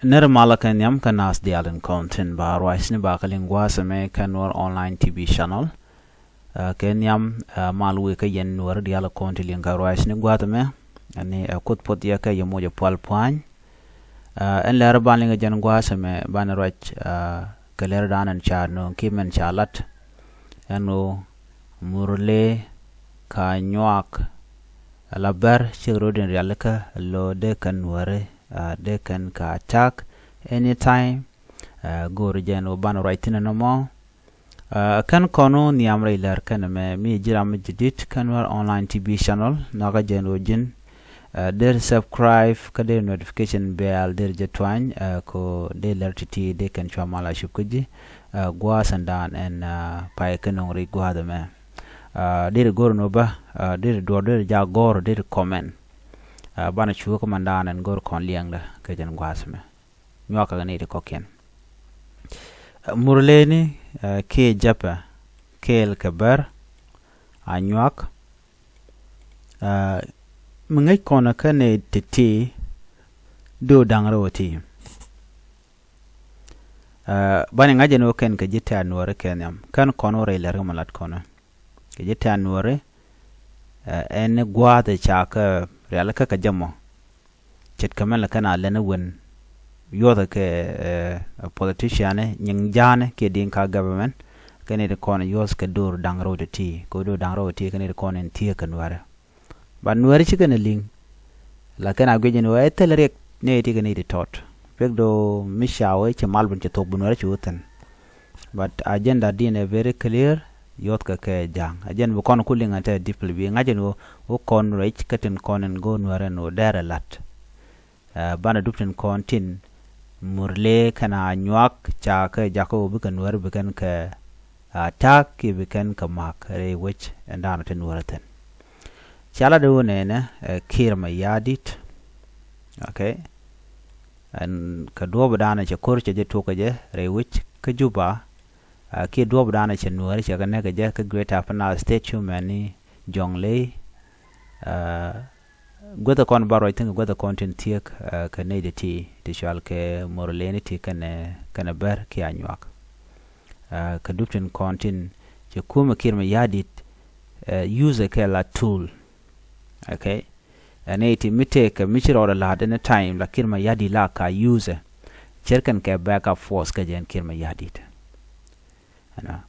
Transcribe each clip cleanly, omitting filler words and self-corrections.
Nirmala kan yam kan nas dialen content ba roisni ba kalingwa same kan Nuer online TV channel ken yam malwe ka yen Nuer diala content linga roisni gwatame ani kut pot ya ka yemo je pal pwan en ler ban linga jan gwa same ban roch kaler danan cha no kimen chalat eno Murlëë ka anywak labar chirodin realka lo de kan Nuer they can attack anytime go region ban right in no more kan kono ni amre ler kan me mi jiram jidit kan war online TV channel naga jeno jin der subscribe ka der notification bell der jetwan ko de ler titi de kan chamala shupkuji gwa sandan en pai kanong ri gwa de me der gor no ba der do der ja gor der comment bana chuo ko mandan en gor kon liang da ke jan gwasme nyoka gani de koken Murlëë ni ke japa kel kabar anywak mngai kona kane titi do dangroti bani ngaje no ken ke jita Nuer kenyam kan kono re ler malat kono ke jita Nuer en gwade chaka realka ka jamo chet kamela kana lena wen yoda ke politician nying jane ke dinka government kene de kon yos ke dur dangro de ti ko do dangro ti kene de kon en ti kan wara ban Nuer chi kene ling la kana gwe no etelrek ne ti kene de tot pek do mishawe che malbun che tok bunwara chi utan but agenda din very clear yot ka ke jang ajen bu kon kuling ante deeply bi ngajen wo kon reach katen konen go Nuer no dara lat bana dupten kon tin Murlëë kana anywak cha ka jako bu kan Nuer bu kan ka attack ki bu kan ka mak re which ndana ten Nuer ten chala do ne kiir mayardit okay and ka do badana che korche je to ka je re which ka juba ki do badana che Nuer che ka ne ka je ka great Upper Nile statue mani Jonglei gwada kon baro itin gwada content tiek ka ne de ti de shal ke Murlëë ni ti kana ber ki anywak ka dupten content che kuma kiir mayardit use ke la tool okay ane ti mite ka michiro la de time la kiir mayardit la ka use cherkan ke backup force ka jen kiir mayardit ana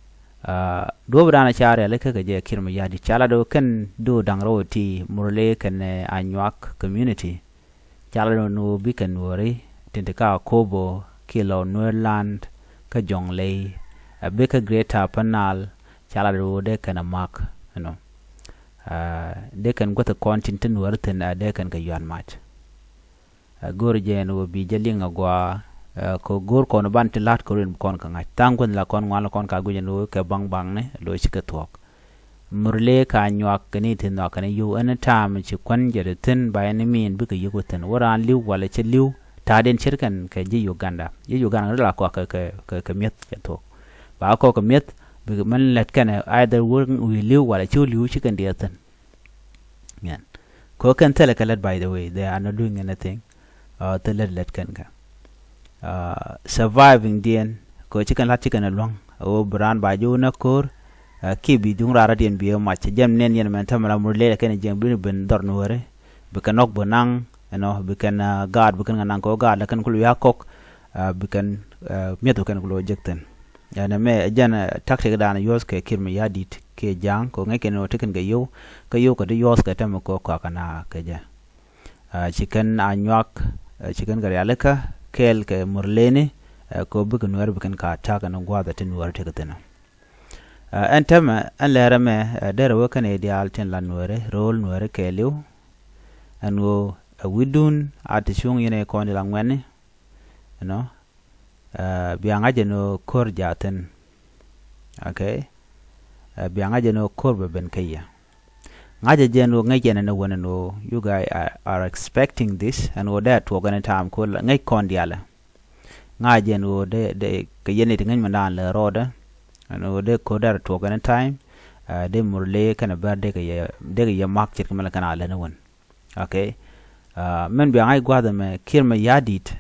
do brana chare le ka je kiir mayardit chala do kan do dangro ti Murlëë kan anywak community chala do no bi kan wori tinte ka kobo kilo Nuerland ka Jonglei be ka great Upper Nile chala do de kan mak de kan gota content Nuer ten de kan ka yan match gor je no bi jelinga gwa ko gor kon banti lat ko ren kon ka ngai tangon la kon ngala kon ka gujen no ke bang bang ne lo chika tok Murlëë ka anywak ni tin no kan yu an time chi kon je tin ba ni min bi ka yugo ten waran liu wala che liu ta den chirkan ke ji Uganda la ko ka miet ke tok ba ko ka miet bi man let kan either we liu wala chu liu chi kan dia ten yan ko kan tele ka let by the way they are not doing anything to let kan ka surviving dien ko chicken lat chicken long o brand ba ju na kor ki bi dung rara dien bi ma che jem nen yen men tamala Murlëë ken jem bi ben dor Nuer bi kan ok bonang bi kan guard bi kan nan ko guard kan kulu yakok bi kan mieto kan kulu jekten yana me jana tactic dana yos ke kiir mayardit ke jang ko ngeke no tiken ga yo ko de yos ka tam ko kana ke ja chicken anywak chicken ga yalaka kel ke Murlëë ni ko bu kan Nuer bu kan ka attack no gwada tin Nuer te katena antama an lera me dere wo kan ideal tin la Nuer role Nuer ke liu anwo widun atishung yene ko ni la ngwene bianga jeno kor jaten okay bianga jeno kor be ben kaya ngaje jeno ngajena no wona no you guys are expecting this and what that to gonna time ko ngai kon diala ngaje no de kayene ngin mandan le roda and de ko dar to gonna time de Murlëë kana bar de ya mak chit kamala kana le no won okay men bianga gwada me kiir mayardit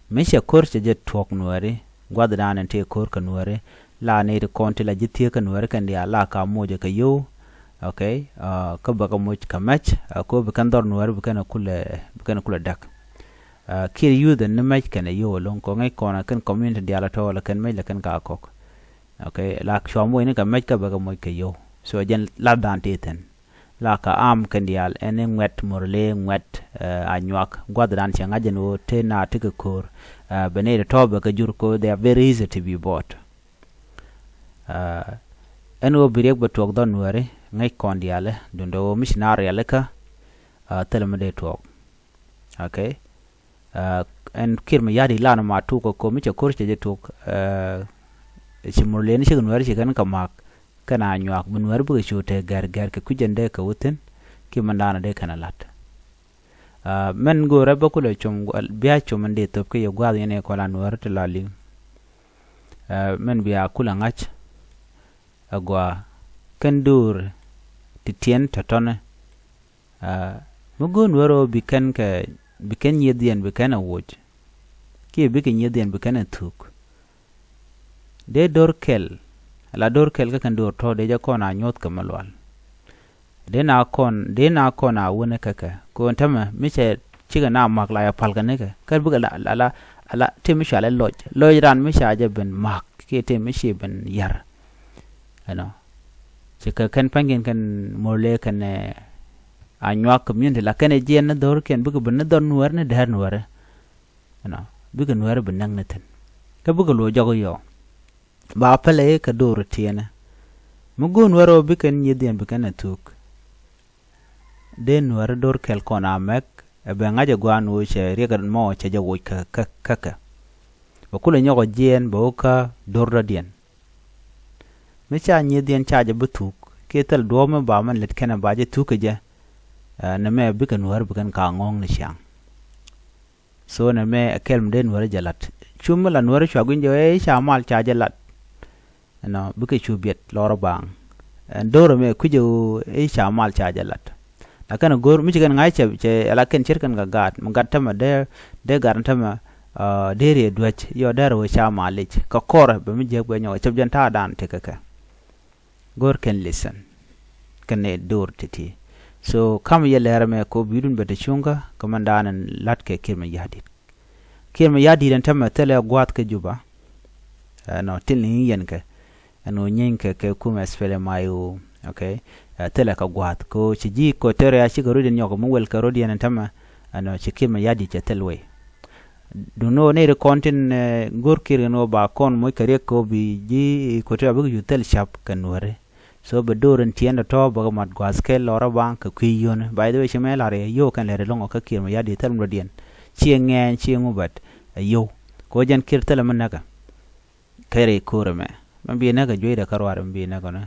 misha kor che je tok nueri gwad dan en te kor ka nueri la ne de konti la jitie ka nueri kan dia la ka moje ka yo okay ka ba ka moj ka match ko be kan dor nueri be kan kula dak kir yu de ne match kan yo lon ko ngai kona kan community dia la to la kan mai la kan ka kok okay la shwa mo ne ka match ka ba ka moj ka yo so jen la dan te ten la ka am kan dial ene ngwet morle ngwet anywak gwad dan che ngajen o te na te ka kor bene de to ba ka jur ko they are very easy to be bought eno birek ba tok don nueri ngai kon diale dundo missionary aleka telema de tok okay en kirma yadi lana ma tu ko mi che kurche je tok cɛMurlëë ni che nueri che kan ka mak kana anywak bu nueri bu chote gar ke kujende ka wuten ki mandana de kana lat men go reba ko le chum biya chum ande top ke yo gwa ne ko la nueri te lali men biya kula ngach agwa kendur titien tatone mugo nuero biken yedien biken awoj ki biken yedien biken tuk de dorkel la dorkel ka kan dor to de ja kona nyot kamalwal de na kon a wona kaka ko ntama miche chiga na mak la ya palga ne ka buga la temi shale loj ran mi shaje ben mak ke temi shi ben yar ano chika kan pangen kan morle kan anywak community la kan je na dor ken buga ben dor nuer ne der nuer ano buga nuer ben nang neten ka buga lo jago yo ba pele ka dor tiene mugo nuero biken yedien biken tuk de nuer dor kel kona mek be ngaje gwan wo che rega mo che jago ka ba kula nyogo jien ba ka dor radien me cha nyedien cha je butuk ketel do me ba man let kana ba je tuk je na me biken nuer biken ka ngong ni shang so na me kelm de nuer jalat chumla nuer chwagun je cha mal cha jalat no buke chubiet loro bang ndoro me kujo cha mal cha jalat lakana gor mi chigan ngai che ala ken cherkan ga gat tama de garantama dere dwach yo daro cha malich ka kor be mi je gwenyo chebjan ta dan tekaka gor ken listen ken ne dor titi so kam yelere me ko bidun bete chunga komandanan latke kirma yadi dan tama tele gwat ke juba no tilni yenke no nyenke ke kuma spele mayu okay tele ka gwat ko chiji ko tere ya shiga rodin yoko mu wel ka rodin tama ano chikima yadi che telwe duno ne re kontin gor kirno ba kon moy kare ko bi ji ko tere bu tel shap kanware so be doren tienda to ba mat gwaske lora bang ka kuyon by the way shemela re yo kan le longo ka kirma yadi tel rodin chiengen chiengubat yo ko jan kirtela manaka kare kurame mambi naga joida karwar mbi naga na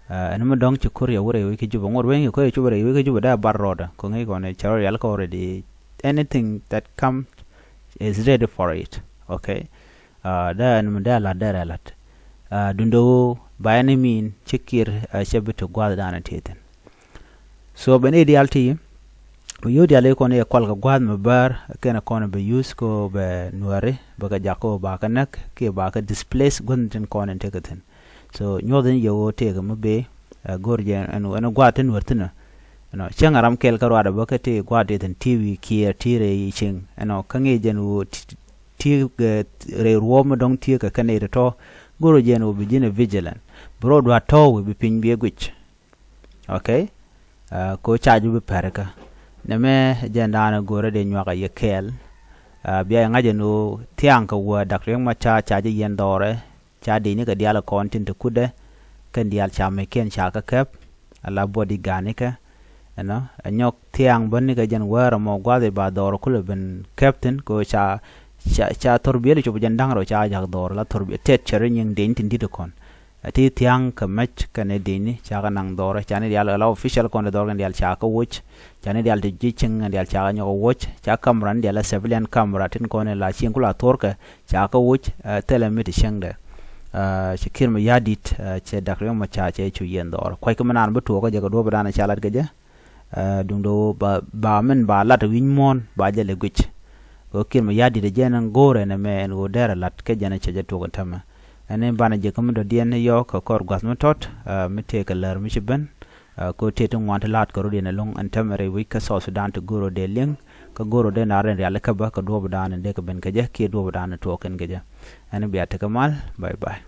anama dong chukur ya wure wiki juba ngor wengi ko chuba re wiki juba da barroda ko ngai ko ne charo yal ko already anything that come is ready for it okay da anama da la da lat dundo bayani min chikir shabitu gwada dana teten so ben idealty yo diale ko ne kwal ga gwad mabar kena ko be use ko be nuere baga jako ba kanak ke ba ka displace gunten ko ne tegaten so nyoden yo tega mabe gorje anu gwaten wertena no changaram kel karwada baka te gwadeten tv kiir tire yiching kange jenu ti re ruoma dong ti ka kanere to goro jenu bijine vigilant bro do to we be pin be gwich okay ko chaaju be perka neme jendana gore de nywaka yekel biya ngaje no tianka wa dakreng ma cha je yendore cha de ni ka diala kontin to kude kan dial cha me ken cha ka kep ala body ganika anyok tiang bonni ka jen wara mo gwade ba dor kule ben captain ko cha torbiye cho jendang ro cha jak dor la torbiye tet chere nying den tin dit kon ati tiang ka match kane dini cha ka nang dor cha ne dial la official kon dor dial cha ka watch cha ne dial de jiching dial cha nyo watch cha kamran dial civilian camera tin kon la ching kula torka cha ka watch telemit shengde shikir ma yadit che dakre ma cha che chu yendor kwai ka manan bu to ko je ko do bana cha lat ga je dung do ba men ba lat win mon ba je le guch ko kir mayardit de jenen gore ne me en go dera lat ke jana che to ko tama ene bana je kam do dien yo ko kor gas no tot mi te ka lar mi ben ko te to want lat ko ro ne long an tamare wi ka so sudan to goro de leng ka goro de na ren yalla ka ba ka do dan de ka ben ka je ke do dan to ken ge je ene biya ta kamal bye bye